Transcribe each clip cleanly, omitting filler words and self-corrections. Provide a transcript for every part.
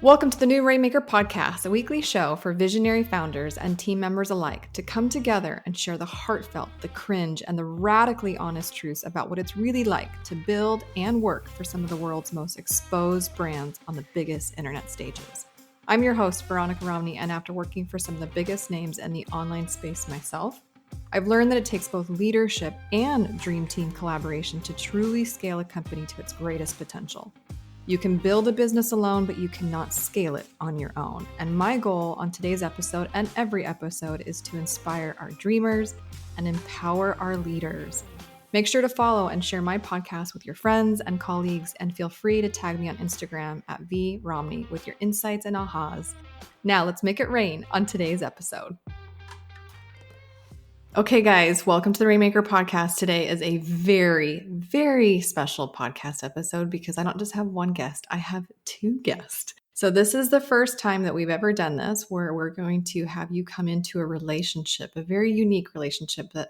Welcome to the new Rainmaker podcast, a weekly show for visionary founders and team members alike to come together and share the heartfelt, the cringe, and the radically honest truths about what it's really like to build and work for some of the world's most exposed brands on the biggest internet stages. I'm your host, Veronica Romney, and after working for some of the biggest names in the online space myself, I've learned that it takes both leadership and dream team collaboration to truly scale a company to its greatest potential. You can build a business alone, but you cannot scale it on your own. And my goal on today's episode and every episode is to inspire our dreamers and empower our leaders. Make sure to follow and share my podcast with your friends and colleagues, and feel free to tag me on Instagram at vromney with your insights and ahas. Now let's make it rain on today's episode. Okay, guys, welcome to the Rainmaker podcast. Today is a very, very special podcast episode because I don't just have one guest, I have two guests. So this is the first time that we've ever done this where we're going to have you come into a relationship, a very unique relationship that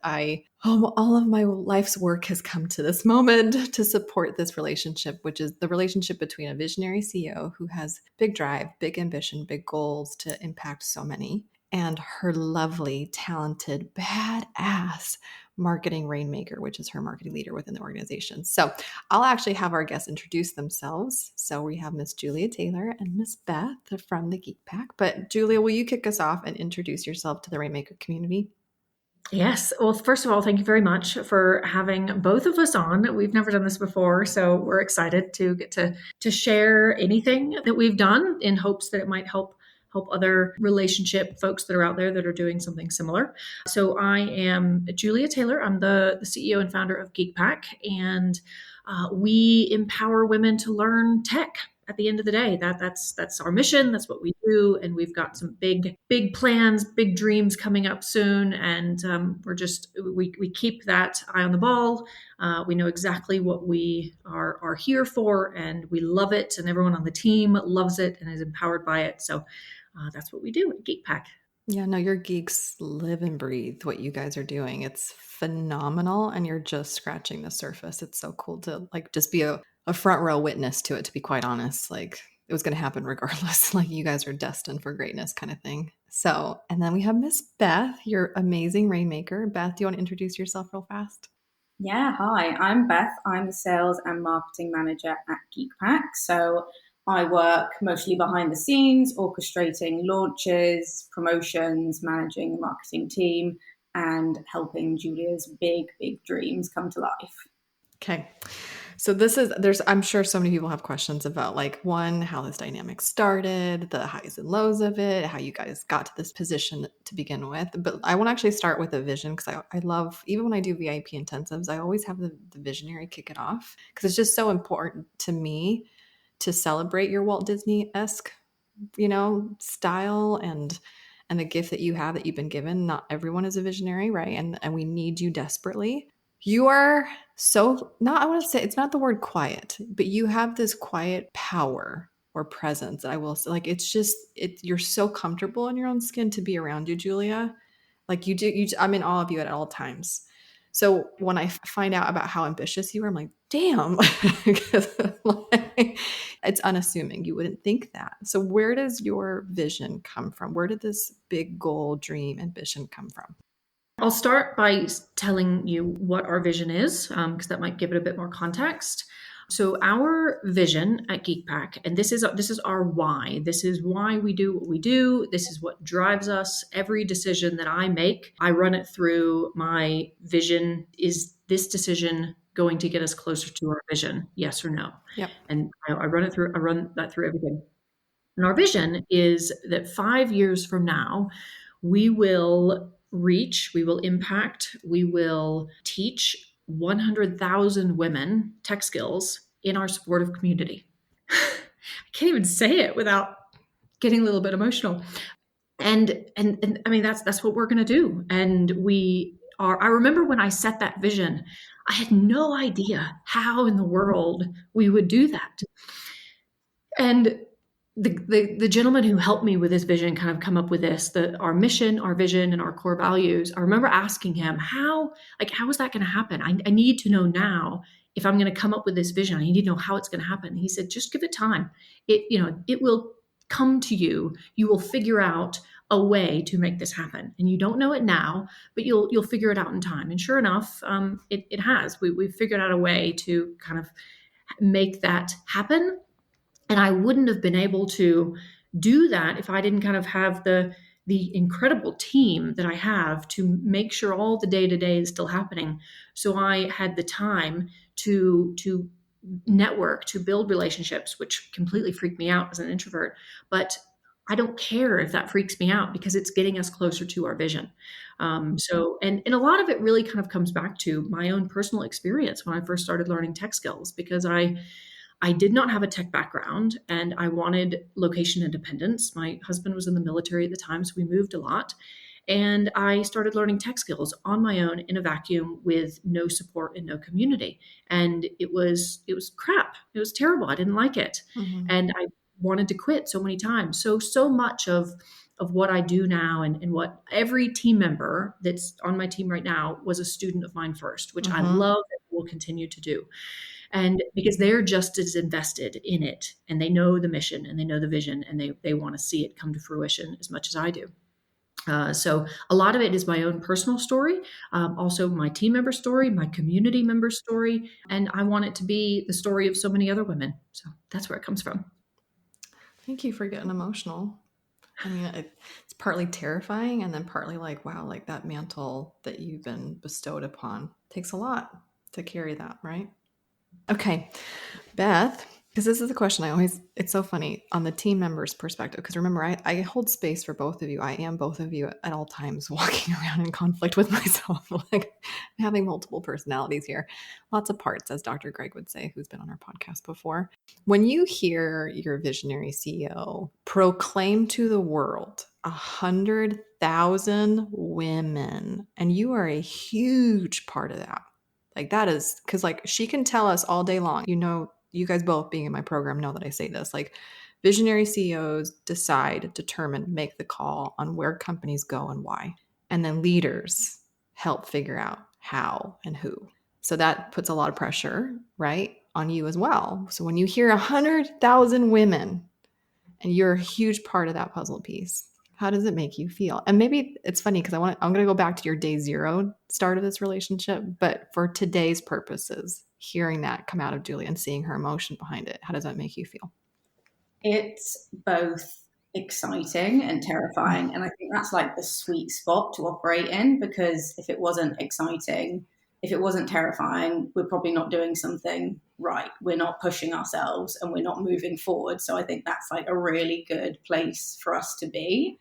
all of my life's work has come to this moment to support this relationship, which is the relationship between a visionary CEO who has big drive, big ambition, big goals to impact so many, and her lovely, talented, badass marketing Rainmaker, which is her marketing leader within the organization. So I'll actually have our guests introduce themselves. So we have Miss Julia Taylor and Miss Beth from the GeekPack. But Julia, will you kick us off and introduce yourself to the Rainmaker community? Yes. Well, first of all, thank you very much for having both of us on. We've never done this before, so we're excited to get to share anything that we've done in hopes that it might help other relationship folks that are out there that are doing something similar. So I am Julia Taylor. I'm the CEO and founder of GeekPack, and we empower women to learn tech. At the end of the day, that's our mission. That's what we do, and we've got some big plans, big dreams coming up soon. And we keep that eye on the ball. We know exactly what we are here for, and we love it. And everyone on the team loves it and is empowered by it. So that's what we do at GeekPack. Yeah, no, your geeks live and breathe what you guys are doing. It's phenomenal, and you're just scratching the surface. It's so cool to just be a front row witness to it, to be quite honest. Like, it was going to happen regardless. Like, you guys are destined for greatness kind of thing. So, and then we have Miss Beth, your amazing Rainmaker. Beth, do you want to introduce yourself real fast? Yeah, hi, I'm Beth. I'm the sales and marketing manager at GeekPack. So I work mostly behind the scenes, orchestrating launches, promotions, managing the marketing team, and helping Julia's big dreams come to life. Okay. So I'm sure so many people have questions about, like, one, how this dynamic started, the highs and lows of it, how you guys got to this position to begin with. But I want to actually start with a vision, because I love, even when I do VIP intensives, I always have the visionary kick it off, because it's just so important to me to celebrate your Walt Disney-esque, style and the gift that you have, that you've been given. Not everyone is a visionary, right? And we need you desperately. You are I want to say, it's not the word quiet, but you have this quiet power or presence. I will say, like, you're so comfortable in your own skin to be around you, Julia. Like, I'm in awe of you at all times. So when I find out about how ambitious you are, I'm like, damn, it's unassuming. You wouldn't think that. So where does your vision come from? Where did this big goal, dream, ambition come from? I'll start by telling you what our vision is, because that might give it a bit more context. So our vision at GeekPack, and this is our why. This is why we do what we do. This is what drives us. Every decision that I make, I run it through my vision. Is this decision going to get us closer to our vision? Yes or no? Yep. And I run that through everything. And our vision is that 5 years from now, we will impact, we will teach 100,000 women tech skills in our supportive community. I can't even say it without getting a little bit emotional. And I mean, that's what we're going to do. And I remember when I set that vision, I had no idea how in the world we would do that. And the gentleman who helped me with this vision kind of come up with our mission, our vision, and our core values. I remember asking him, how is that going to happen? I need to know now if I'm going to come up with this vision. I need to know how it's going to happen. He said, just give it time. It will come to you. You will figure out a way to make this happen, and you don't know it now, but you'll figure it out in time. And sure enough, it has. We've figured out a way to kind of make that happen. And I wouldn't have been able to do that if I didn't kind of have the incredible team that I have to make sure all the day-to-day is still happening. So I had the time to network, to build relationships, which completely freaked me out as an introvert. But I don't care if that freaks me out because it's getting us closer to our vision. And a lot of it really kind of comes back to my own personal experience when I first started learning tech skills, because I did not have a tech background and I wanted location independence. My husband was in the military at the time, so we moved a lot. And I started learning tech skills on my own in a vacuum with no support and no community. And it was crap. It was terrible. I didn't like it. Mm-hmm. And I wanted to quit so many times. So much of what I do now and what every team member that's on my team right now was a student of mine first, which I love and will continue to do. And because they're just as invested in it and they know the mission and they know the vision and they want to see it come to fruition as much as I do. So a lot of it is my own personal story, also my team member story, my community member story, and I want it to be the story of so many other women. So that's where it comes from. Thank you for getting emotional. I mean, it's partly terrifying and then partly like, wow, like that mantle that you've been bestowed upon takes a lot to carry that, right? Okay, Beth, because this is the question it's so funny on the team members' perspective, because remember, I hold space for both of you. I am both of you at all times walking around in conflict with myself, like having multiple personalities here. Lots of parts, as Dr. Greg would say, who's been on our podcast before. When you hear your visionary CEO proclaim to the world 100,000 women, and you are a huge part of that. Like that is because like she can tell us all day long, you guys both being in my program know that I say this, like visionary CEOs decide, determine, make the call on where companies go and why. And then leaders help figure out how and who. So that puts a lot of pressure, right, on you as well. So when you hear 100,000 women and you're a huge part of that puzzle piece, how does it make you feel? And maybe it's funny because I'm going to go back to your day zero start of this relationship, but for today's purposes, hearing that come out of Julie and seeing her emotion behind it, how does that make you feel? It's both exciting and terrifying. And I think that's like the sweet spot to operate in, because if it wasn't exciting, if it wasn't terrifying, we're probably not doing something right. We're not pushing ourselves and we're not moving forward. So I think that's like a really good place for us to be.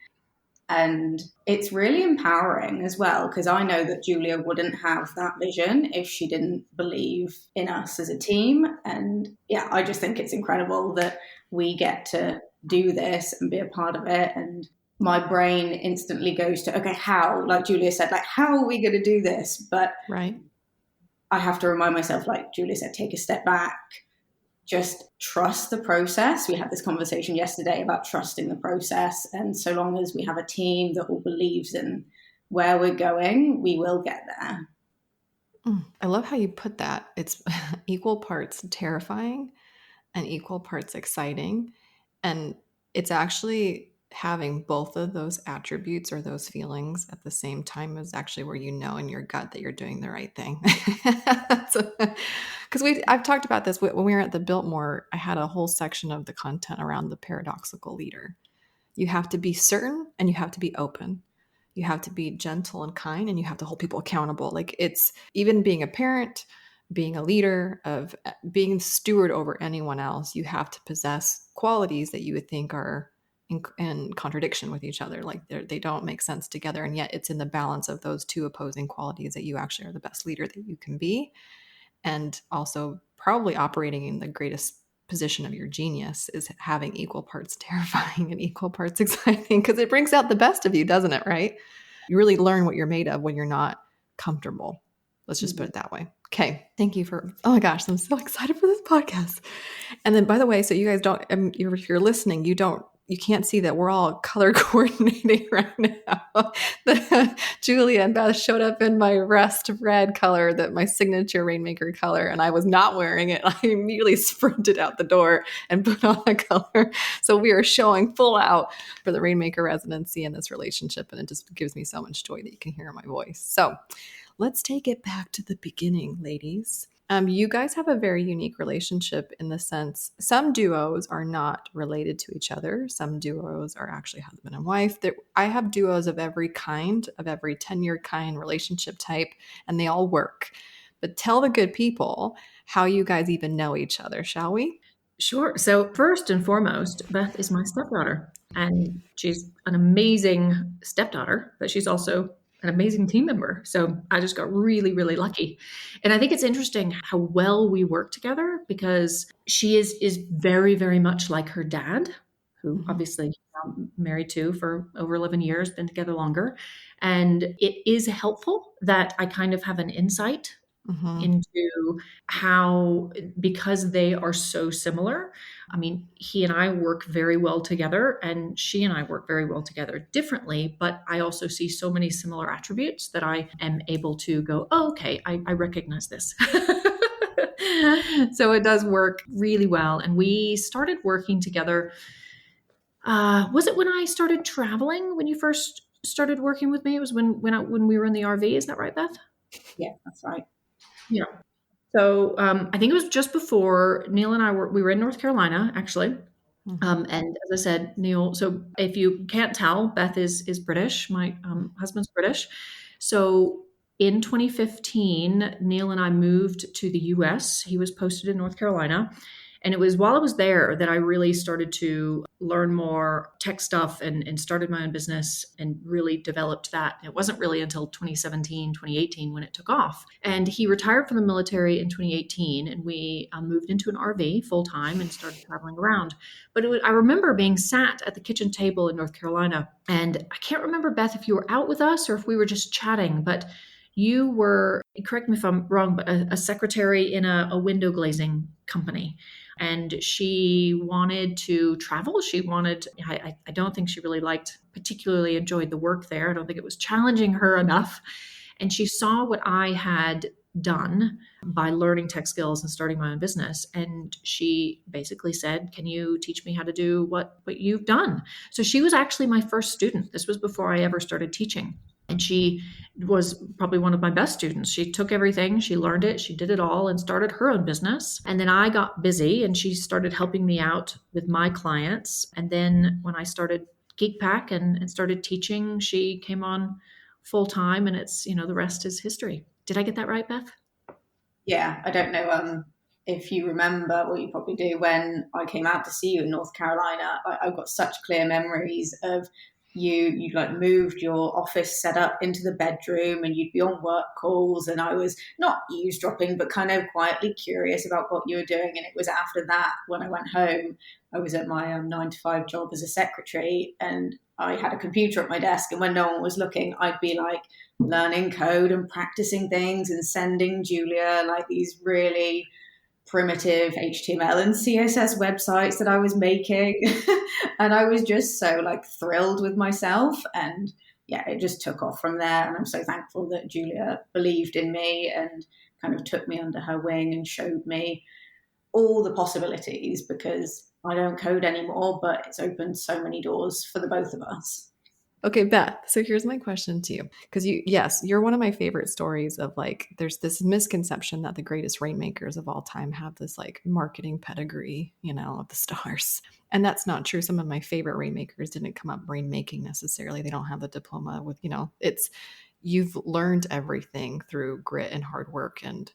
And it's really empowering as well, because I know that Julia wouldn't have that vision if she didn't believe in us as a team. And yeah, I just think it's incredible that we get to do this and be a part of it. And my brain instantly goes to, okay, how, like Julia said, like, how are we going to do this? But right. I have to remind myself, like Julia said, take a step back, just trust the process. We had this conversation yesterday about trusting the process. And so long as we have a team that all believes in where we're going, we will get there. I love how you put that. It's equal parts terrifying and equal parts exciting. And it's actually having both of those attributes or those feelings at the same time is actually where you know in your gut that you're doing the right thing. Because I've talked about this when we were at the Biltmore. I had a whole section of the content around the paradoxical leader. You have to be certain and you have to be open. You have to be gentle and kind, and you have to hold people accountable. Like it's even being a parent, being a leader, of being a steward over anyone else. You have to possess qualities that you would think are in contradiction with each other. Like they don't make sense together. And yet it's in the balance of those two opposing qualities that you actually are the best leader that you can be. And also probably operating in the greatest position of your genius is having equal parts terrifying and equal parts exciting, because it brings out the best of you, doesn't it? Right? You really learn what you're made of when you're not comfortable. Let's just put it that way. Okay. Thank you oh my gosh, I'm so excited for this podcast. And then by the way, so you guys don't, if you're listening, you don't you can't see that we're all color coordinating right now. Julia and Beth showed up in my rust red color, that my signature Rainmaker color, and I was not wearing it. I immediately sprinted out the door and put on a color. So we are showing full out for the Rainmaker residency in this relationship, and it just gives me so much joy that you can hear my voice. So let's take it back to the beginning, ladies. You guys have a very unique relationship in the sense some duos are not related to each other. Some duos are actually husband and wife. I have duos of every kind, of every tenure kind, relationship type, and they all work. But tell the good people how you guys even know each other, shall we? Sure. So first and foremost, Beth is my stepdaughter, and she's an amazing stepdaughter, but she's also an amazing team member. So I just got really, really lucky. And I think it's interesting how well we work together because she is very, very much like her dad, who obviously I'm married to for over 11 years, been together longer. And it is helpful that I kind of have an insight into how, because they are so similar. I mean, he and I work very well together, and she and I work very well together differently, but I also see so many similar attributes that I am able to go, oh, okay, I recognize this. So it does work really well. And we started working together. Was it when I started traveling, when you first started working with me? It was when we were in the RV. Is that right, Beth? Yeah, that's right. Yeah. So I think it was just before Neil and we were in North Carolina, actually. And as I said, Neil, so if you can't tell, Beth is British. My husband's British. So in 2015, Neil and I moved to the US. He was posted in North Carolina. And it was while I was there that I really started to learn more tech stuff and started my own business and really developed that. It wasn't really until 2017, 2018 when it took off. And he retired from the military in 2018, and we moved into an RV full time and started traveling around. But I remember being sat at the kitchen table in North Carolina, and I can't remember, Beth, if you were out with us or if we were just chatting, but you were, correct me if I'm wrong, but a secretary in a window glazing company. And she wanted to travel. I don't think she really particularly enjoyed the work there. I don't think it was challenging her enough. And she saw what I had done by learning tech skills and starting my own business. And she basically said, can you teach me how to do what you've done? So she was actually my first student. This was before I ever started teaching. And she was probably one of my best students. She took everything, she learned it, she did it all and started her own business. And then I got busy and she started helping me out with my clients. And then when I started GeekPack and started teaching, she came on full time, and it's, the rest is history. Did I get that right, Beth? Yeah, I don't know if you remember, well, you probably do, when I came out to see you in North Carolina. I've got such clear memories of you'd like moved your office setup into the bedroom and you'd be on work calls, and I was not eavesdropping but kind of quietly curious about what you were doing. And it was after that, when I went home, I was at my 9-to-5 job as a secretary, and I had a computer at my desk, and when no one was looking, I'd be like learning code and practicing things and sending Julia like these really primitive HTML and CSS websites that I was making. And I was just so like thrilled with myself. And yeah, it just took off from there. And I'm so thankful that Julia believed in me and kind of took me under her wing and showed me all the possibilities, because I don't code anymore, but it's opened so many doors for the both of us. Okay, Beth, so here's my question to you. Because you're one of my favorite stories of like, there's this misconception that the greatest rainmakers of all time have this like marketing pedigree, of the stars. And that's not true. Some of my favorite rainmakers didn't come up rainmaking necessarily. They don't have the diploma with, you've learned everything through grit and hard work and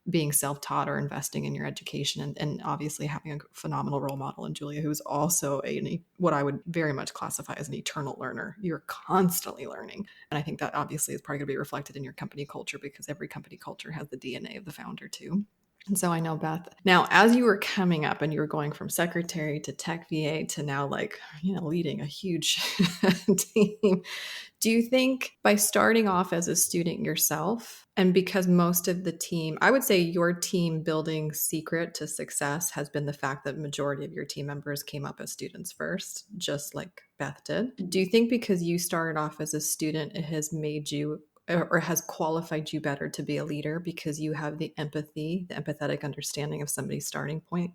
being self-taught or investing in your education, and obviously having a phenomenal role model in Julia, who's also what I would very much classify as an eternal learner. You're constantly learning. And I think that obviously is probably going to be reflected in your company culture, because every company culture has the DNA of the founder too. And so I know, Beth, now as you were coming up and you were going from secretary to tech VA to now leading a huge team, do you think by starting off as a student yourself, And because most of the team, I would say your team building secret to success has been the fact that majority of your team members came up as students first, just like Beth did. Do you think because you started off as a student, it has made you or has qualified you better to be a leader because you have the empathy, the empathetic understanding of somebody's starting point?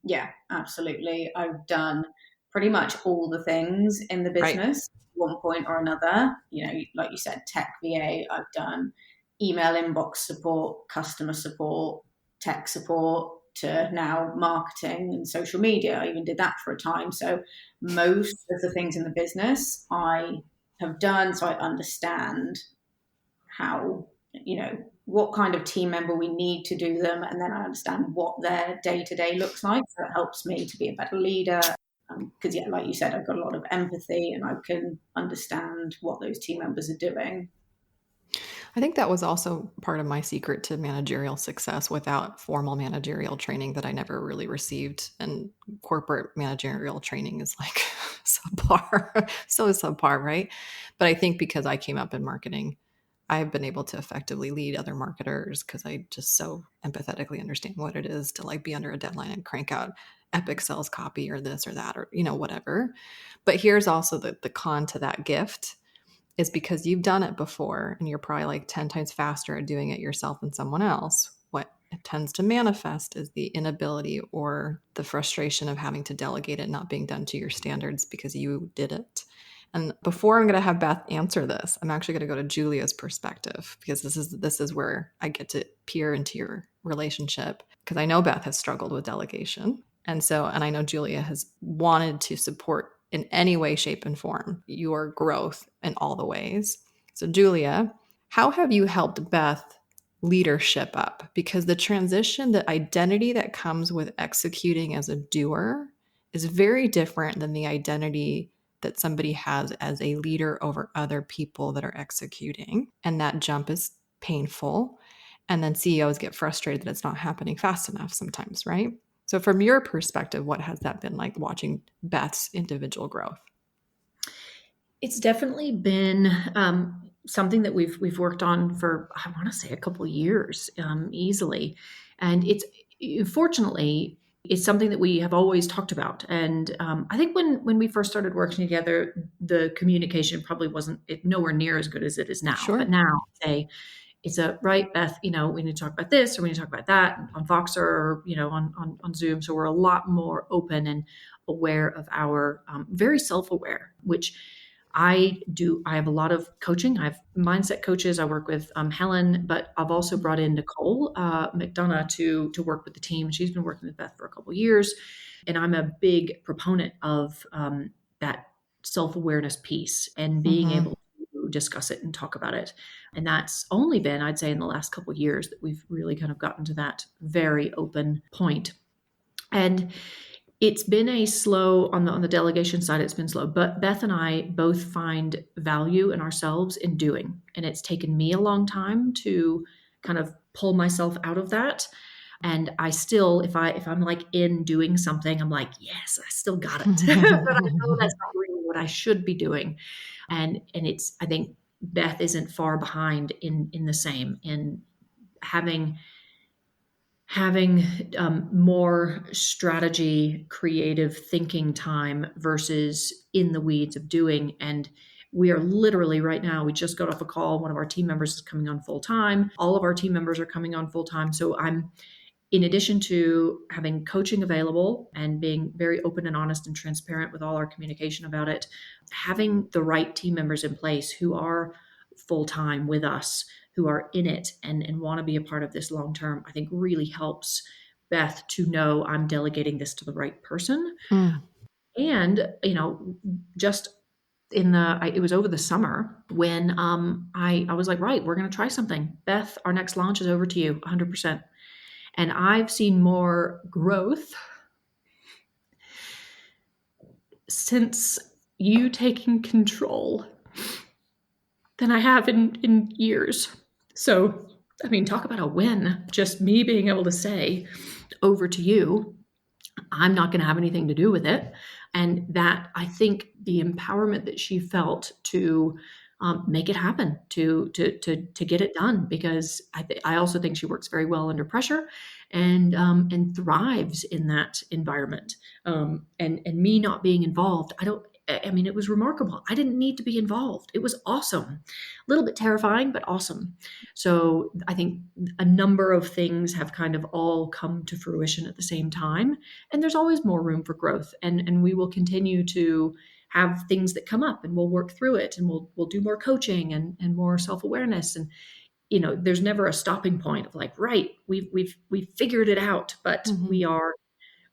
Yeah, absolutely. I've done pretty much all the things in the Right. business at one point or another. You know, like you said, tech VA, I've done email inbox support, customer support, tech support, to now marketing and social media. I even did that for a time. So most of the things in the business I have done, so I understand how, what kind of team member we need to do them, and then I understand what their day to day looks like. So it helps me to be a better leader. Because, yeah, like you said, I've got a lot of empathy and I can understand what those team members are doing. I think that was also part of my secret to managerial success without formal managerial training that I never really received. And corporate managerial training is like subpar, so subpar, right? But I think because I came up in marketing, I've been able to effectively lead other marketers because I just so empathetically understand what it is to like be under a deadline and crank out epic sales copy or this or that or, whatever. But here's also the con to that gift is because you've done it before and you're probably like 10 times faster at doing it yourself than someone else. What it tends to manifest is the inability or the frustration of having to delegate it not being done to your standards because you did it. And before I'm going to have Beth answer this, I'm actually going to go to Julia's perspective because this is where I get to peer into your relationship because I know Beth has struggled with delegation. And I know Julia has wanted to support in any way, shape, and form your growth in all the ways. So, Julia, how have you helped Beth leadership up? Because the transition, the identity that comes with executing as a doer is very different than the identity that somebody has as a leader over other people that are executing. And that jump is painful. And then CEOs get frustrated that it's not happening fast enough sometimes, right? So, from your perspective, what has that been like watching Beth's individual growth? It's definitely been something that we've worked on for, I want to say, a couple of years, easily, and fortunately it's something that we have always talked about. And I think when we first started working together, the communication probably wasn't nowhere near as good as it is now. But Sure. now, say, it's a right, Beth, we need to talk about this or we need to talk about that on Voxer or, on Zoom. So we're a lot more open and aware of our very self-aware, which I do. I have a lot of coaching. I have mindset coaches. I work with Helen, but I've also brought in Nicole McDonough to work with the team. She's been working with Beth for a couple of years. And I'm a big proponent of that self-awareness piece and being able to discuss it and talk about it. And that's only been, I'd say, in the last couple of years that we've really kind of gotten to that very open point. And it's been a slow on the delegation side. It's been slow, but Beth and I both find value in ourselves in doing, and it's taken me a long time to kind of pull myself out of that. And I still, if I'm like in doing something, I'm like, yes, I still got it, but I know that's not really what I should be doing. And it's, I think Beth isn't far behind in the same in having more strategy, creative thinking time versus in the weeds of doing. And we are literally right now, we just got off a call. One of our team members is coming on full time. All of our team members are coming on full time. So I'm, in addition to having coaching available and being very open and honest and transparent with all our communication about it, having the right team members in place who are full time with us, who are in it and want to be a part of this long term, I think really helps Beth to know I'm delegating this to the right person. And, just it was over the summer when I was like, right, we're going to try something. Beth, our next launch is over to you 100%. And I've seen more growth since you taking control than I have in years. So, I mean, talk about a win. Just me being able to say, over to you, I'm not going to have anything to do with it. And that, I think, the empowerment that she felt to make it happen to get it done, because I also think she works very well under pressure and thrives in that environment. And me not being involved, I mean, it was remarkable. I didn't need to be involved. It was awesome. A little bit terrifying, but awesome. So I think a number of things have kind of all come to fruition at the same time. And there's always more room for growth. And we will continue to have things that come up, and we'll work through it, and we'll do more coaching and more self-awareness. And there's never a stopping point of like, right, we've figured it out. But we are,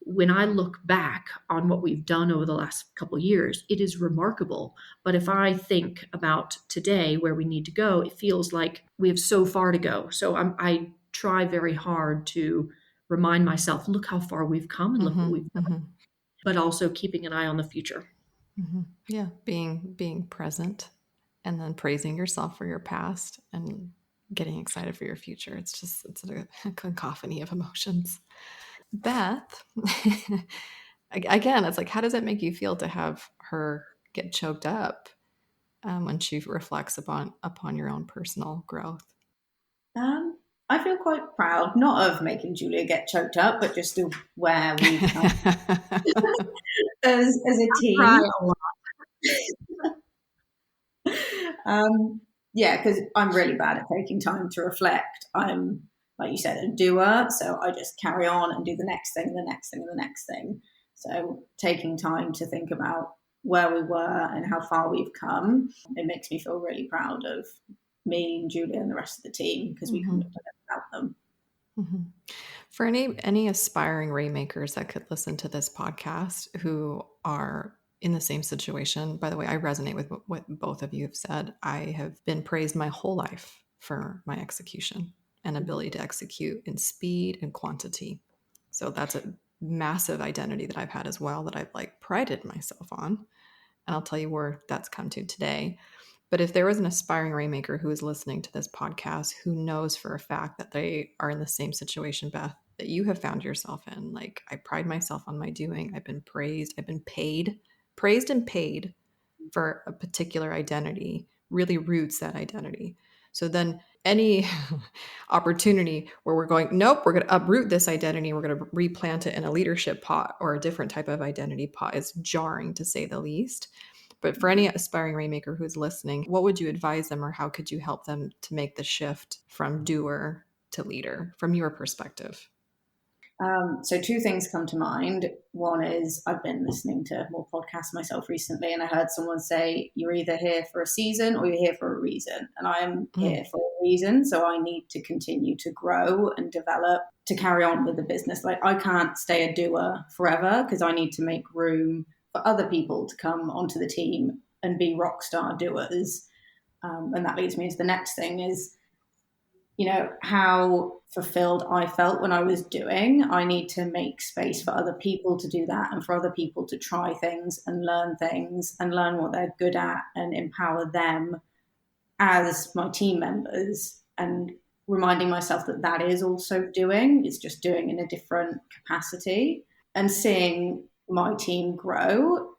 when I look back on what we've done over the last couple of years, it is remarkable. But if I think about today, where we need to go, it feels like we have so far to go. So I try very hard to remind myself, look how far we've come and look what we've done, but also keeping an eye on the future. Yeah, being present, and then praising yourself for your past and getting excited for your future. It's a cacophony of emotions. Beth, again, it's like, how does it make you feel to have her get choked up when she reflects upon your own personal growth? I feel quite proud, not of making Julia get choked up, but just of where we've come as a team. Yeah, because I'm really bad at taking time to reflect. I'm, like you said, a doer, so I just carry on and do the next thing, the next thing, and the next thing. So taking time to think about where we were and how far we've come, it makes me feel really proud of me and Julia and the rest of the team, because we couldn't have done it without them. For any aspiring Rainmakers that could listen to this podcast who are in the same situation, by the way, I resonate with what both of you have said. I have been praised my whole life for my execution and ability to execute in speed and quantity. So that's a massive identity that I've had as well, that I've like prided myself on. And I'll tell you where that's come to today. But if there was an aspiring Rainmaker who is listening to this podcast, who knows for a fact that they are in the same situation, Beth, that you have found yourself in, like, I pride myself on my doing. I've been praised. I've been praised and paid for a particular identity, really roots that identity. So then any opportunity where we're going, nope, we're going to uproot this identity, we're going to replant it in a leadership pot or a different type of identity pot, is jarring, to say the least. But for any aspiring Rainmaker who's listening, what would you advise them, or how could you help them to make the shift from doer to leader from your perspective? So two things come to mind. One is, I've been listening to more podcasts myself recently, and I heard someone say, you're either here for a season or you're here for a reason. And I am here for a reason. So I need to continue to grow and develop to carry on with the business. Like, I can't stay a doer forever, because I need to make room for other people to come onto the team and be rock star doers. And that leads me to the next thing is, how fulfilled I felt when I was doing. I need to make space for other people to do that, and for other people to try things and learn what they're good at, and empower them as my team members, and reminding myself that that is also doing. It's just doing in a different capacity, and seeing my team grow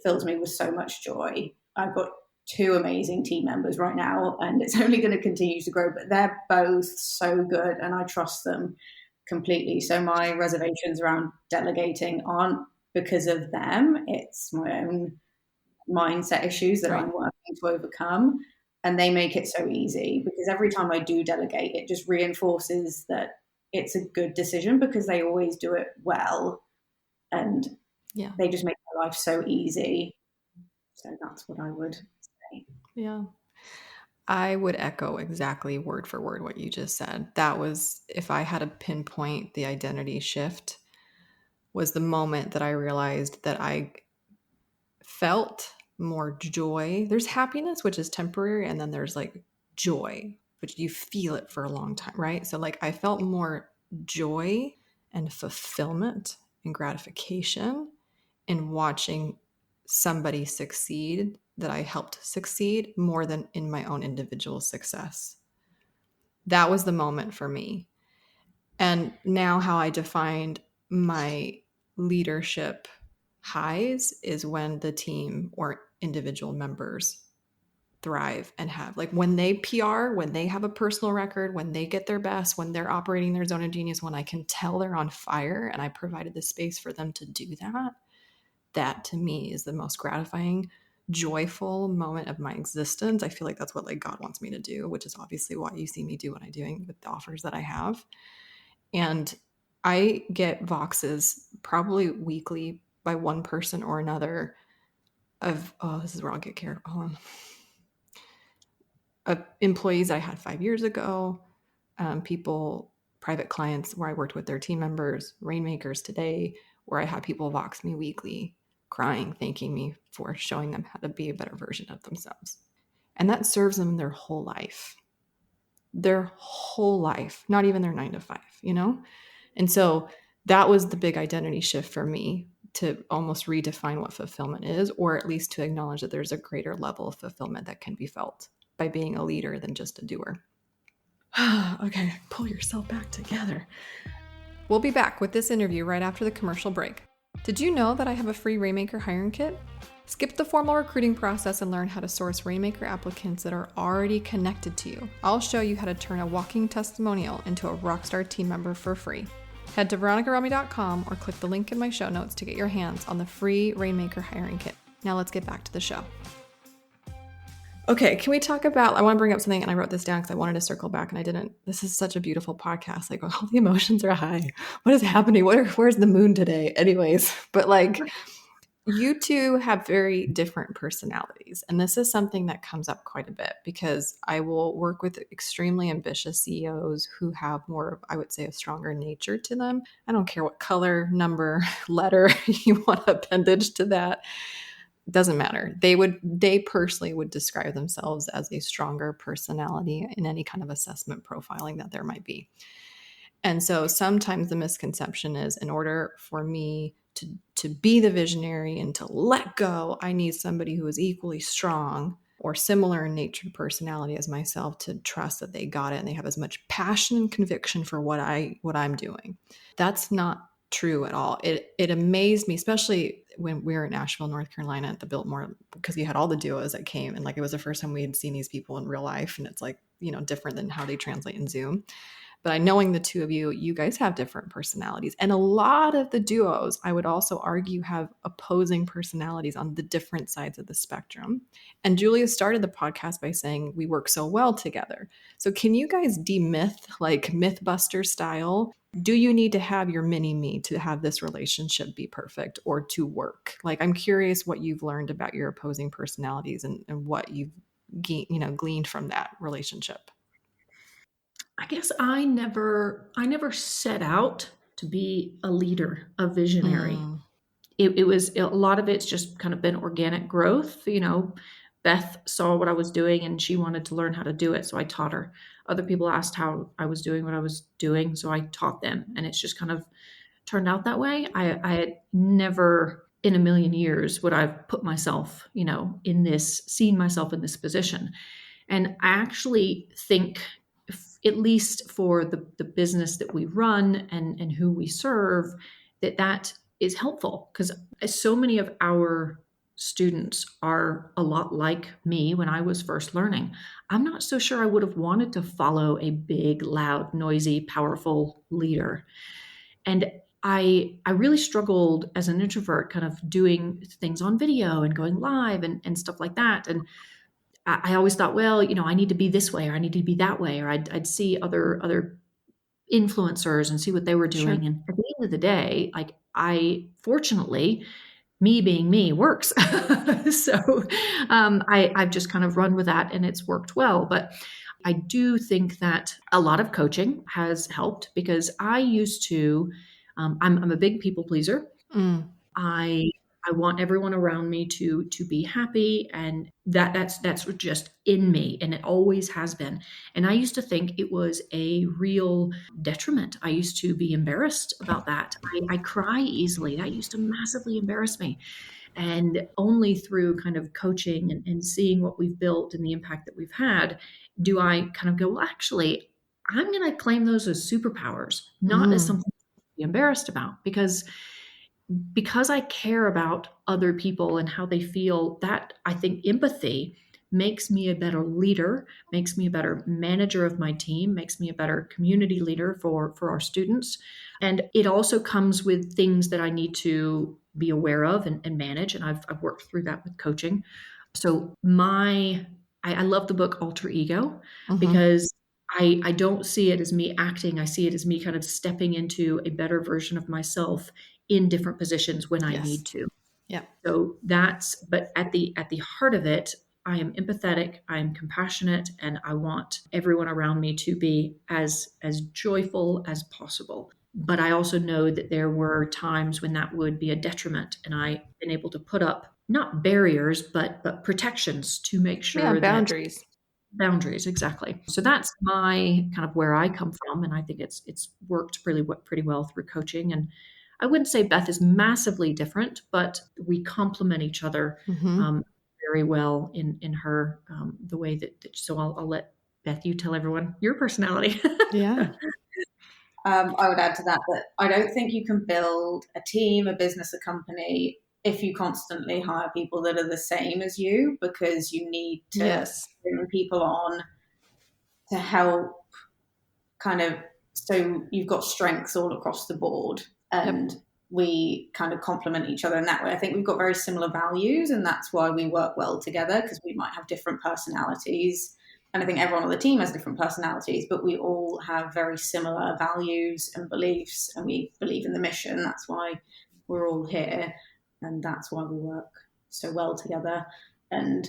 fills me with so much joy. I've got two amazing team members right now, and it's only going to continue to grow, but they're both so good and I trust them completely. So my reservations around delegating aren't because of them. It's my own mindset issues that I'm working to overcome, and they make it so easy, because every time I do delegate, it just reinforces that it's a good decision, because they always do it well, and they just make my life so easy. So that's what I would say. Yeah. I would echo exactly word for word what you just said. That was, if I had to pinpoint the identity shift, was the moment that I realized that I felt more joy. There's happiness, which is temporary, and then there's like joy, which you feel it for a long time, right? So like I felt more joy and fulfillment and gratification in watching somebody succeed that I helped succeed, more than in my own individual success. That was the moment for me. And now how I defined my leadership highs is when the team or individual members thrive and have, like, when they PR, when they have a personal record, when they get their best, when they're operating their zone of genius, when I can tell they're on fire and I provided the space for them to do that, that to me is the most gratifying, joyful moment of my existence. I feel like that's what like God wants me to do, which is obviously why you see me do what I'm doing with the offers that I have. And I get Voxes probably weekly by one person or another of, oh, this is where I'll get care. Hold on. Of employees I had 5 years ago, people, private clients where I worked with their team members, Rainmakers today, where I had people Vox me weekly, crying, thanking me for showing them how to be a better version of themselves. And that serves them their whole life. Their whole life, not even their 9 to 5, you know? And so that was the big identity shift for me, to almost redefine what fulfillment is, or at least to acknowledge that there's a greater level of fulfillment that can be felt by being a leader than just a doer. Okay, pull yourself back together. We'll be back with this interview right after the commercial break. Did you know that I have a free Rainmaker hiring kit? Skip the formal recruiting process and learn how to source Rainmaker applicants that are already connected to you. I'll show you how to turn a walking testimonial into a rockstar team member for free. Head to veronicarami.com or click the link in my show notes to get your hands on the free Rainmaker hiring kit. Now let's get back to the show. Okay, can we talk about, I want to bring up something, and I wrote this down because I wanted to circle back and I didn't. This is such a beautiful podcast. Like, all the emotions are high. What is happening? Where's the moon today? Anyways, but like, you two have very different personalities. And this is something that comes up quite a bit because I will work with extremely ambitious CEOs who have more of, I would say, a stronger nature to them. I don't care what color, number, letter you want appendage to that. Doesn't matter. They personally would describe themselves as a stronger personality in any kind of assessment profiling that there might be. And so sometimes the misconception is, in order for me to be the visionary and to let go, I need somebody who is equally strong or similar in nature to personality as myself to trust that they got it and they have as much passion and conviction for what I'm doing. That's not true at all. It amazed me, especially when we were in Asheville, North Carolina at the Biltmore, because you had all the duos that came, and like it was the first time we had seen these people in real life, and it's like, you know, different than how they translate in Zoom. But knowing the two of you, you guys have different personalities. And a lot of the duos, I would also argue, have opposing personalities on the different sides of the spectrum. And Julia started the podcast by saying we work so well together. So can you guys demyth, like Mythbuster style? Do you need to have your mini me to have this relationship be perfect or to work? Like, I'm curious what you've learned about your opposing personalities and what you've gleaned from that relationship. I guess I never set out to be a leader, a visionary. It was, a lot of it's just kind of been organic growth. You know, Beth saw what I was doing and she wanted to learn how to do it, so I taught her. Other people asked how I was doing what I was doing, so I taught them, and it's just kind of turned out that way. I had never in a million years would I've put myself, you know, seen myself in this position. And I actually think, at least for the business that we run and who we serve, that is helpful, because so many of our students are a lot like me when I was first learning. I'm not so sure I would have wanted to follow a big, loud, noisy, powerful leader. And I really struggled as an introvert, kind of doing things on video and going live and stuff like that. And I always thought, well, you know, I need to be this way or I need to be that way, or I'd see other influencers and see what they were doing. Sure. And at the end of the day, like, fortunately, me being me works. So I've just kind of run with that and it's worked well. But I do think that a lot of coaching has helped, because I used to, I'm a big people pleaser. I want everyone around me to be happy, and that's just in me, and it always has been. And I used to think it was a real detriment. I used to be embarrassed about that. I cry easily. That used to massively embarrass me. And only through kind of coaching and seeing what we've built and the impact that we've had, do I kind of go, well, actually, I'm going to claim those as superpowers, not as something to be embarrassed about, because I care about other people and how they feel. That, I think, empathy makes me a better leader, makes me a better manager of my team, makes me a better community leader for our students. And it also comes with things that I need to be aware of and manage. And I've worked through that with coaching. So I love the book Alter Ego because I don't see it as me acting. I see it as me kind of stepping into a better version of myself in different positions when I need to. Yeah. So but at the heart of it, I am empathetic, I am compassionate, and I want everyone around me to be as joyful as possible. But I also know that there were times when that would be a detriment, and I've been able to put up not barriers, but protections to make sure boundaries. Boundaries, exactly. So that's my kind of where I come from, and I think it's worked pretty well through coaching. And I wouldn't say Beth is massively different, but we complement each other very well in her the way that. So I'll let Beth, you tell everyone your personality. Yeah. I would add to that I don't think you can build a team, a business, a company if you constantly hire people that are the same as you, because you need to bring people on to help kind of, so you've got strengths all across the board, and we kind of complement each other in that way. I think we've got very similar values, and that's why we work well together, because we might have different personalities. And I think everyone on the team has different personalities, but we all have very similar values and beliefs, and we believe in the mission. That's why we're all here, and that's why we work so well together. And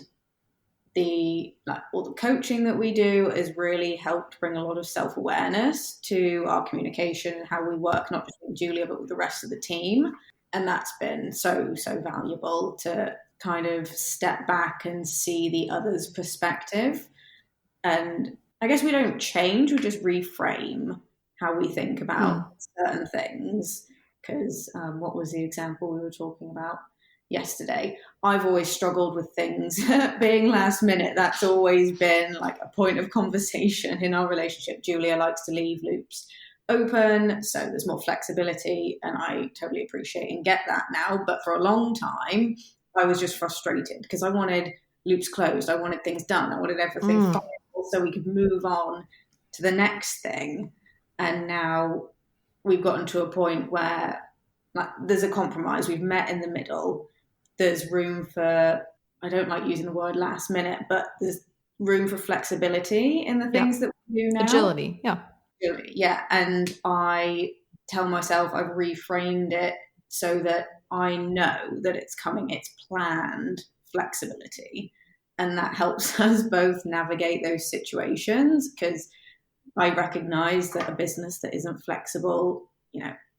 all the coaching that we do has really helped bring a lot of self-awareness to our communication and how we work, not just with Julia, but with the rest of the team. And that's been so valuable to kind of step back and see the other's perspective. And I guess we don't change, we just reframe how we think about certain things. Because what was the example we were talking about yesterday? I've always struggled with things being last minute. That's always been like a point of conversation in our relationship. Julia likes to leave loops open, so there's more flexibility, and I totally appreciate and get that now. But for a long time, I was just frustrated because I wanted loops closed. I wanted things done. I wanted everything final so we could move on to the next thing. And now we've gotten to a point where there's a compromise. We've met in the middle. There's room for, I don't like using the word last minute, but there's room for flexibility in the things that we do now. Agility. Yeah. And I tell myself I've reframed it so that I know that it's coming. It's planned flexibility. And that helps us both navigate those situations, because I recognize that a business that isn't flexible,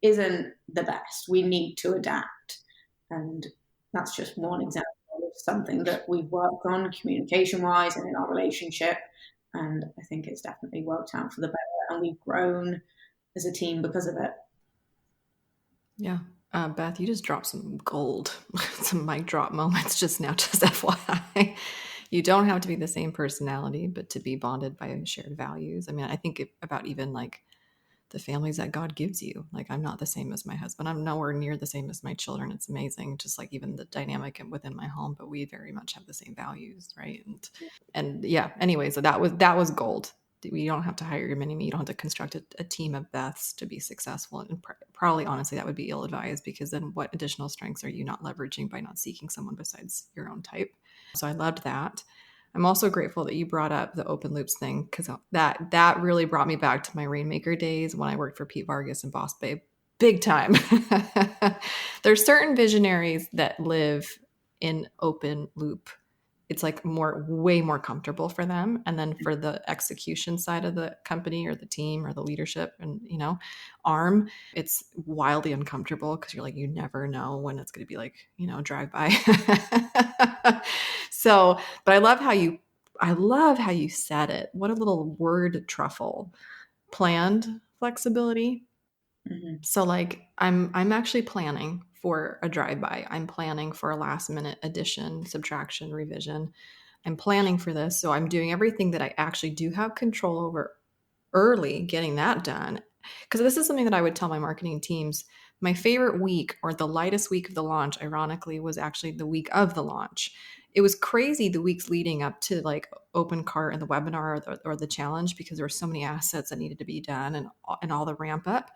isn't the best. We need to adapt. And that's just one example of something that we've worked on communication-wise and in our relationship. And I think it's definitely worked out for the better. And we've grown as a team because of it. Yeah. Beth, you just dropped some gold, some mic drop moments just now, just FYI. You don't have to be the same personality, but to be bonded by shared values. I mean, I think about even like the families that God gives you. Like, I'm not the same as my husband. I'm nowhere near the same as my children. It's amazing. Just like even the dynamic within my home, but we very much have the same values. Right. And yeah, anyway, so that was gold. You don't have to hire your mini-me. You don't have to construct a team of Beths to be successful. And probably, honestly, that would be ill-advised, because then what additional strengths are you not leveraging by not seeking someone besides your own type? So I loved that. I'm also grateful that you brought up the open loops thing, because that really brought me back to my Rainmaker days when I worked for Pete Vargas and Boss Babe. Big time. There's certain visionaries that live in open loop. It's like way more comfortable for them. And then for the execution side of the company or the team or the leadership and, arm, it's wildly uncomfortable, because you're like, you never know when it's going to be like, drive by. So, but I love how you said it. What a little word truffle. Planned flexibility. Mm-hmm. So like I'm actually planning for a drive-by. I'm planning for a last minute addition, subtraction, revision. I'm planning for this. So I'm doing everything that I actually do have control over early, getting that done. Because this is something that I would tell my marketing teams My favorite week, or the lightest week of the launch, ironically, was actually the week of the launch. It was crazy the weeks leading up to like open cart and the webinar or the challenge, because there were so many assets that needed to be done and all the ramp up.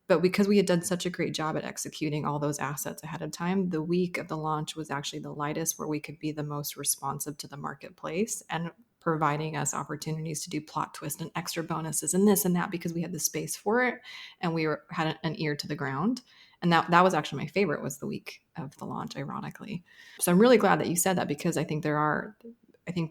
But because we had done such a great job at executing all those assets ahead of time, the week of the launch was actually the lightest, where we could be the most responsive to the marketplace and providing us opportunities to do plot twist and extra bonuses and this and that, because we had the space for it and had an ear to the ground. And that was actually my favorite, was the week of the launch, ironically. So I'm really glad that you said that, because I think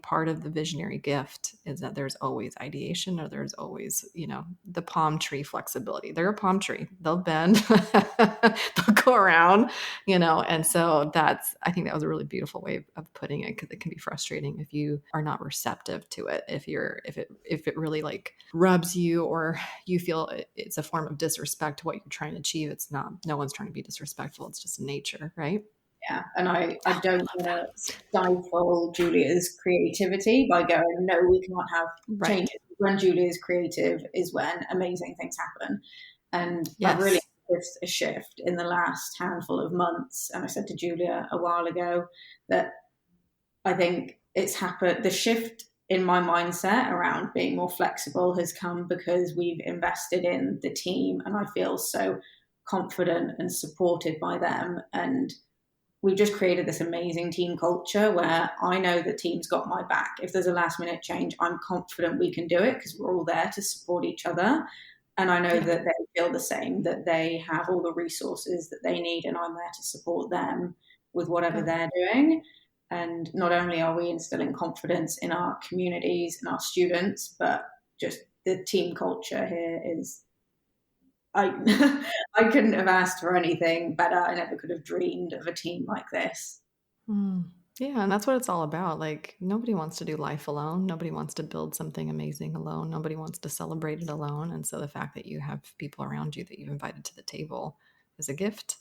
part of the visionary gift is that there's always ideation, or there's always, the palm tree flexibility. They're a palm tree. They'll bend, they'll go around, and so I think that was a really beautiful way of putting it, because it can be frustrating if you are not receptive to it. If it really like rubs you, or you feel it's a form of disrespect to what you're trying to achieve. It's not, no one's trying to be disrespectful. It's just nature, right? Yeah, and I don't want to stifle Julia's creativity by going, no, we cannot have changes. When Julia's creative is when amazing things happen. And I've really noticed a shift in the last handful of months. And I said to Julia a while ago that I think it's happened. The shift in my mindset around being more flexible has come because we've invested in the team, and I feel so confident and supported by them. And we've just created this amazing team culture where I know the team's got my back. If there's a last minute change, I'm confident we can do it, because we're all there to support each other. And I know that they feel the same, that they have all the resources that they need, and I'm there to support them with whatever they're doing. And not only are we instilling confidence in our communities and our students, but just the team culture here is, I couldn't have asked for anything better. I never could have dreamed of a team like this. Yeah, and that's what it's all about. Like, nobody wants to do life alone. Nobody wants to build something amazing alone. Nobody wants to celebrate it alone. And so the fact that you have people around you that you've invited to the table is a gift.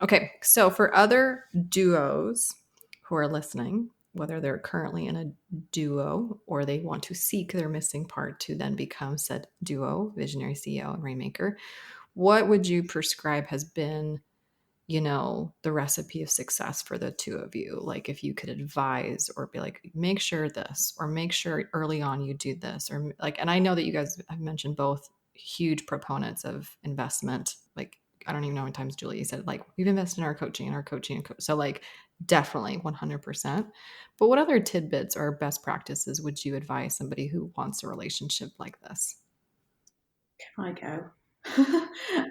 Okay, so for other duos who are listening, whether they're currently in a duo or they want to seek their missing part to then become said duo, visionary CEO and Rainmaker, what would you prescribe has been, the recipe of success for the two of you? Like, if you could advise or be like, make sure this, or make sure early on you do this, or like, and I know that you guys have mentioned both huge proponents of investment. Like, I don't even know how many times Julie said, like, we've invested in our coaching and our coaching. So like, definitely 100%. But what other tidbits or best practices would you advise somebody who wants a relationship like this? Can I go?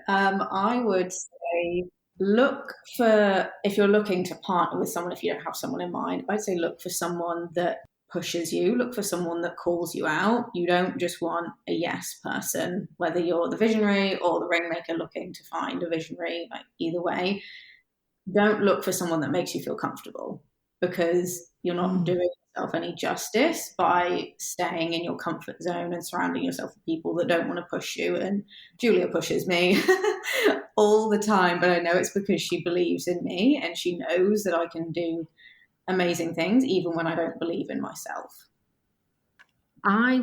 I would say look for, if you're looking to partner with someone, if you don't have someone in mind, I'd say look for someone that pushes you, look for someone that calls you out. You don't just want a yes person, whether you're the visionary or the Rainmaker looking to find a visionary, like either way. Don't look for someone that makes you feel comfortable, because you're not doing yourself any justice by staying in your comfort zone and surrounding yourself with people that don't want to push you. And Julia pushes me all the time, but I know it's because she believes in me and she knows that I can do amazing things even when I don't believe in myself. I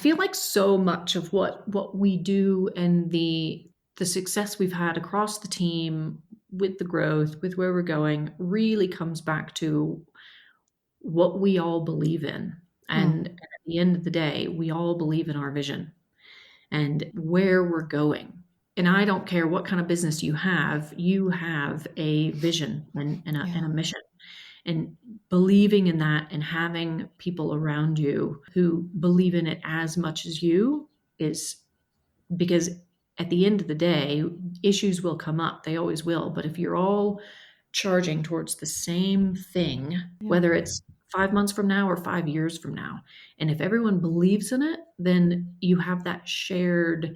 feel like so much of what we do and the success we've had across the team with the growth, with where we're going, really comes back to what we all believe in. And at the end of the day, we all believe in our vision and where we're going. And I don't care what kind of business you have a vision and a mission. And believing in that and having people around you who believe in it as much as you is, because at the end of the day, issues will come up. They always will. But if you're all charging towards the same thing, whether it's 5 months from now or 5 years from now, and if everyone believes in it, then you have that shared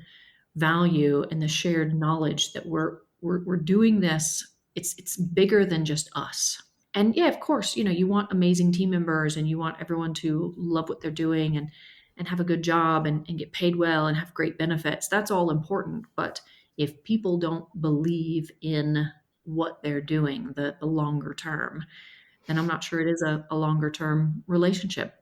value and the shared knowledge that we're doing this. It's bigger than just us. And yeah, of course, you want amazing team members and you want everyone to love what they're doing and have a good job and get paid well and have great benefits. That's all important. But if people don't believe in what they're doing, the longer term, then I'm not sure it is a longer term relationship.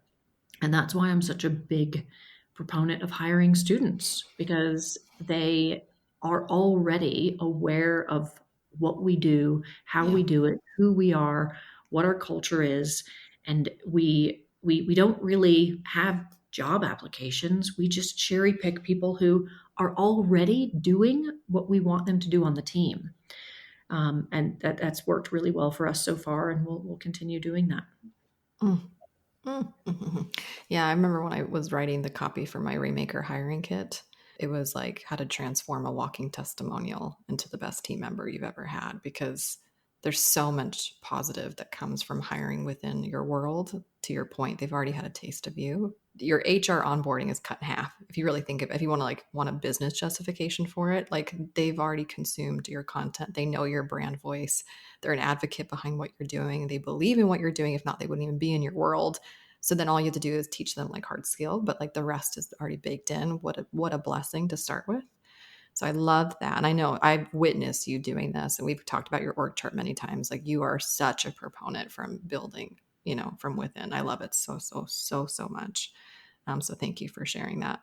And that's why I'm such a big proponent of hiring students, because they are already aware of what we do, how we do it, who we are, what our culture is. And we don't really have job applications. We just cherry pick people who are already doing what we want them to do on the team. And that's worked really well for us so far, and we'll continue doing that. Mm. Yeah, I remember when I was writing the copy for my Rainmaker hiring kit, it was like how to transform a walking testimonial into the best team member you've ever had, because there's so much positive that comes from hiring within your world. To your point, they've already had a taste of you. Your HR onboarding is cut in half. If you really think of it, if you want to want a business justification for it, like they've already consumed your content. They know your brand voice. They're an advocate behind what you're doing. They believe in what you're doing. If not, they wouldn't even be in your world. So then all you have to do is teach them like hard skill, but like the rest is already baked in. What a blessing to start with. So I love that. And I know I've witnessed you doing this, and we've talked about your org chart many times. Like you are such a proponent from building, from within. I love it so, so, so, so much. So thank you for sharing that.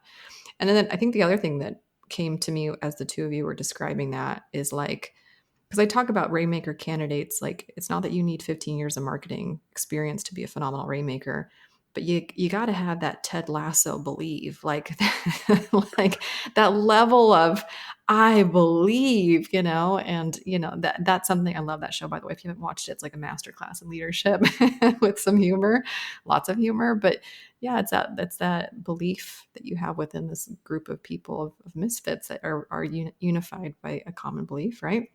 And then I think the other thing that came to me as the two of you were describing that is like, because I talk about Rainmaker candidates, like it's not that you need 15 years of marketing experience to be a phenomenal Rainmaker, but you got to have that Ted Lasso believe, like like that level of I believe, and that's something. I love that show, by the way. If you haven't watched it, it's like a masterclass in leadership with some humor, lots of humor. But yeah, it's that belief that you have within this group of people of misfits that are unified by a common belief, right?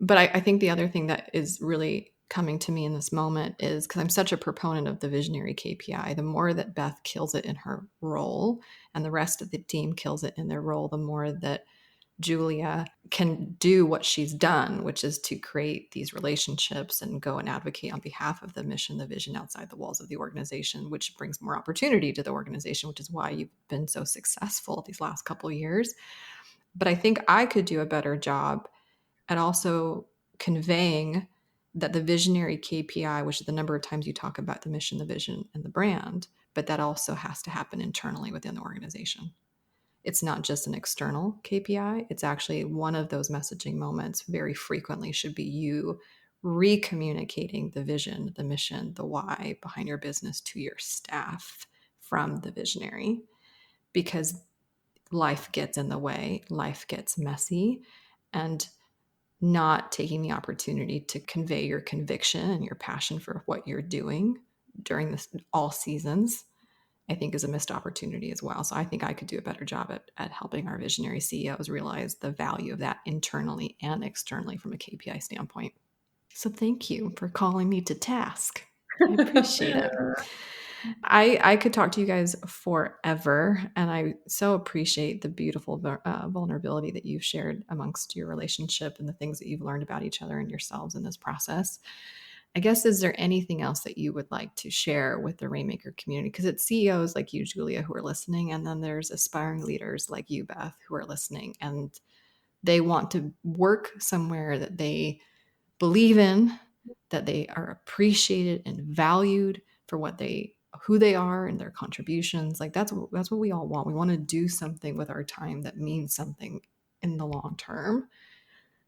But I think the other thing that is really coming to me in this moment is because I'm such a proponent of the visionary KPI, the more that Beth kills it in her role and the rest of the team kills it in their role, the more that Julia can do what she's done, which is to create these relationships and go and advocate on behalf of the mission, the vision outside the walls of the organization, which brings more opportunity to the organization, which is why you've been so successful these last couple of years. But I think I could do a better job at also conveying that the visionary KPI, which is the number of times you talk about the mission, the vision, and the brand, but that also has to happen internally within the organization. It's not just an external KPI. It's actually one of those messaging moments very frequently should be you recommunicating the vision, the mission, the why behind your business to your staff from the visionary, because life gets in the way, life gets messy, and not taking the opportunity to convey your conviction and your passion for what you're doing during this all seasons, I think is a missed opportunity as well. So I think I could do a better job at helping our visionary CEOs realize the value of that internally and externally from a KPI standpoint. So thank you for calling me to task. I appreciate it. I could talk to you guys forever, and I so appreciate the beautiful vulnerability that you've shared amongst your relationship and the things that you've learned about each other and yourselves in this process. I guess, is there anything else that you would like to share with the Rainmaker community? Because it's CEOs like you, Julia, who are listening, and then there's aspiring leaders like you, Beth, who are listening, and they want to work somewhere that they believe in, that they are appreciated and valued for who they are and their contributions. Like that's what we all want. We want to do something with our time that means something in the long term.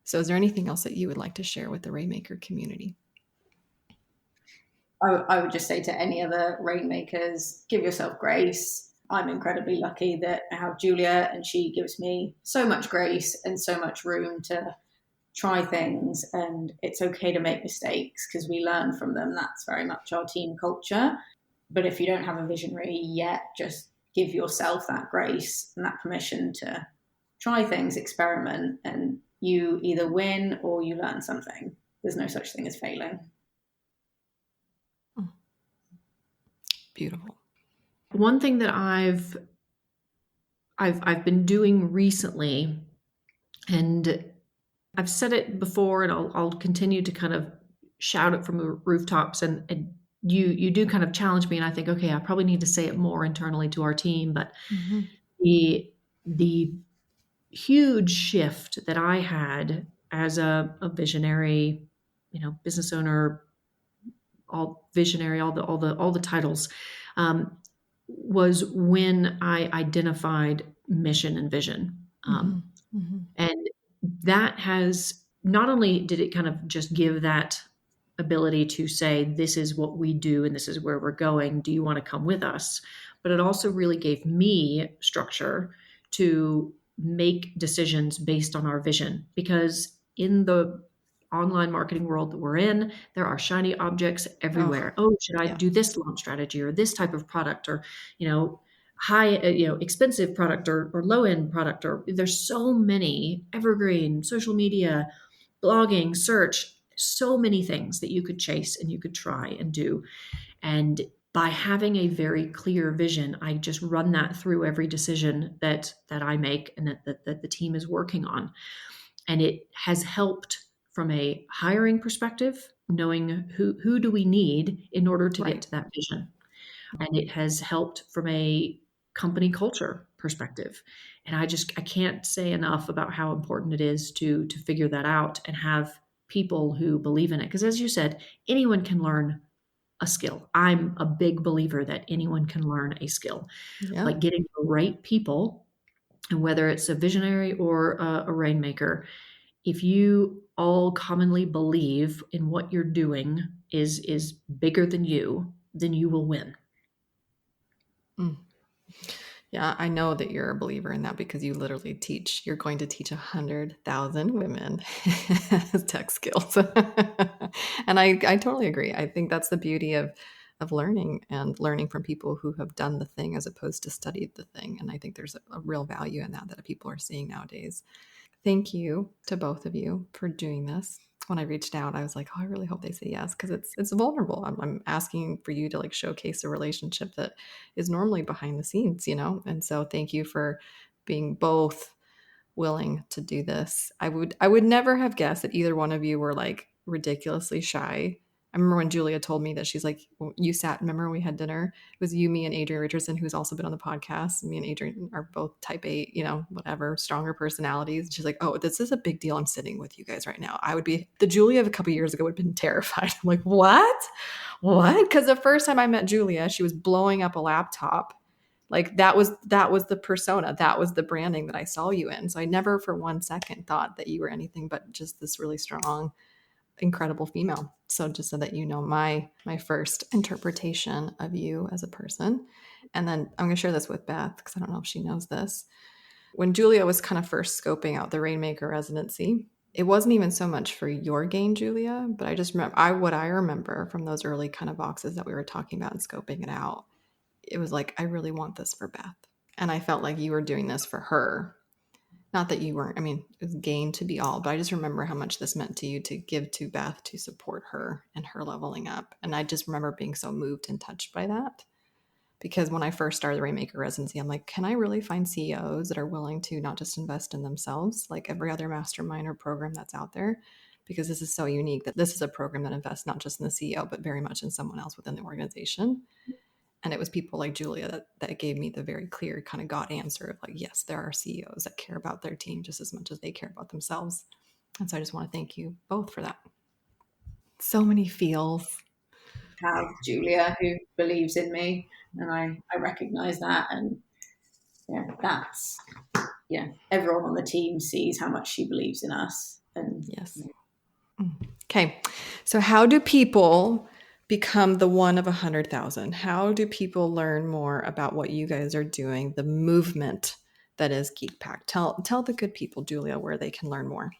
So is there anything else that you would like to share with the Rainmaker community? I would just say to any other Rainmakers, give yourself grace. I'm incredibly lucky that I have Julia, and she gives me so much grace and so much room to try things, and it's okay to make mistakes because we learn from them. That's very much our team culture. But if you don't have a visionary yet, just give yourself that grace and that permission to try things, experiment, and you either win or you learn something. There's no such thing as failing. Beautiful. One thing that I've been doing recently, and I've said it before, and I'll continue to kind of shout it from the rooftops, and you do kind of challenge me, and I think, okay, I probably need to say it more internally to our team. But the huge shift that I had as a visionary, business owner, all visionary, all the titles, was when I identified mission and vision. Mm-hmm. And that has, not only did it kind of just give that ability to say, this is what we do and this is where we're going. Do you want to come with us? But it also really gave me structure to make decisions based on our vision. Because in the online marketing world that we're in, there are shiny objects everywhere. Oh, should I yeah. do this launch strategy or this type of product, or, high, expensive product or low end product, or there's so many evergreen social media, blogging, search, so many things that you could chase and you could try and do. And by having a very clear vision, I just run that through every decision that I make and that the team is working on. And it has helped from a hiring perspective, knowing who do we need in order to get to that vision. And it has helped from a company culture perspective. And I can't say enough about how important it is to figure that out and have people who believe in it. Because as you said, anyone can learn a skill. I'm a big believer that anyone can learn a skill. Yeah. Like getting the right people, and whether it's a visionary or a rainmaker, if you all commonly believe in what you're doing is bigger than you, then you will win. Mm. Yeah, I know that you're a believer in that because you literally you're going to teach 100,000 women tech skills. And I totally agree. I think that's the beauty of learning and learning from people who have done the thing as opposed to studied the thing. And I think there's a real value in that people are seeing nowadays. Thank you to both of you for doing this. When I reached out, I was like, oh, I really hope they say yes, because it's vulnerable. I'm asking for you to like showcase a relationship that is normally behind the scenes, And so thank you for being both willing to do this. I would never have guessed that either one of you were like ridiculously shy. I remember when Julia told me that, she's like, remember we had dinner? It was you, me, and Adrian Richardson, who's also been on the podcast. Me and Adrian are both type 8, whatever, stronger personalities. She's like, oh, this is a big deal. I'm sitting with you guys right now. The Julia of a couple years ago would have been terrified. I'm like, what? Because the first time I met Julia, she was blowing up a laptop. Like that was the persona, that was the branding that I saw you in. So I never for one second thought that you were anything but just this really strong, incredible female. So just so that you know my first interpretation of you as a person. And then I'm going to share this with Beth because I don't know if she knows this. When Julia was kind of first scoping out the Rainmaker residency, it wasn't even so much for your gain, Julia, but I just remember what I remember from those early kind of boxes that we were talking about and scoping it out. It was like, I really want this for Beth. And I felt like you were doing this for her. Not that you weren't, it was gain to be all, but I just remember how much this meant to you to give to Beth to support her and her leveling up. And I just remember being so moved and touched by that. Because when I first started the Rainmaker residency, I'm like, can I really find CEOs that are willing to not just invest in themselves like every other mastermind or program that's out there? Because this is so unique that this is a program that invests not just in the CEO, but very much in someone else within the organization. And it was people like Julia that gave me the very clear kind of God answer of like, yes, there are CEOs that care about their team just as much as they care about themselves. And so I just want to thank you both for that. So many feels. Have Julia who believes in me, and I recognize that. And everyone on the team sees how much she believes in us. And yes. Okay. So how do people become the one of 100,000? How do people learn more about what you guys are doing, the movement that is GeekPack? Tell the good people, Julia, where they can learn more.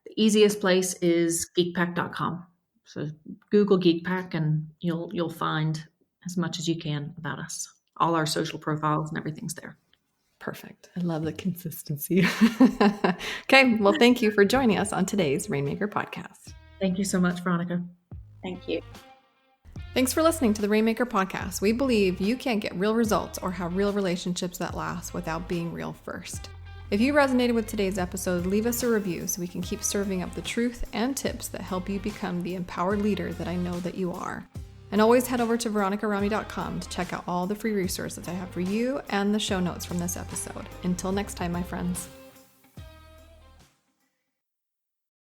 The easiest place is geekpack.com. So Google GeekPack and you'll find as much as you can about us. All our social profiles and everything's there. Perfect. I love the consistency. Okay. Well, thank you for joining us on today's Rainmaker podcast. Thank you so much, Veronica. Thank you. Thanks for listening to the Rainmaker podcast. We believe you can't get real results or have real relationships that last without being real first. If you resonated with today's episode, leave us a review so we can keep serving up the truth and tips that help you become the empowered leader that I know that you are. And always head over to veronicarami.com to check out all the free resources I have for you and the show notes from this episode. Until next time, my friends.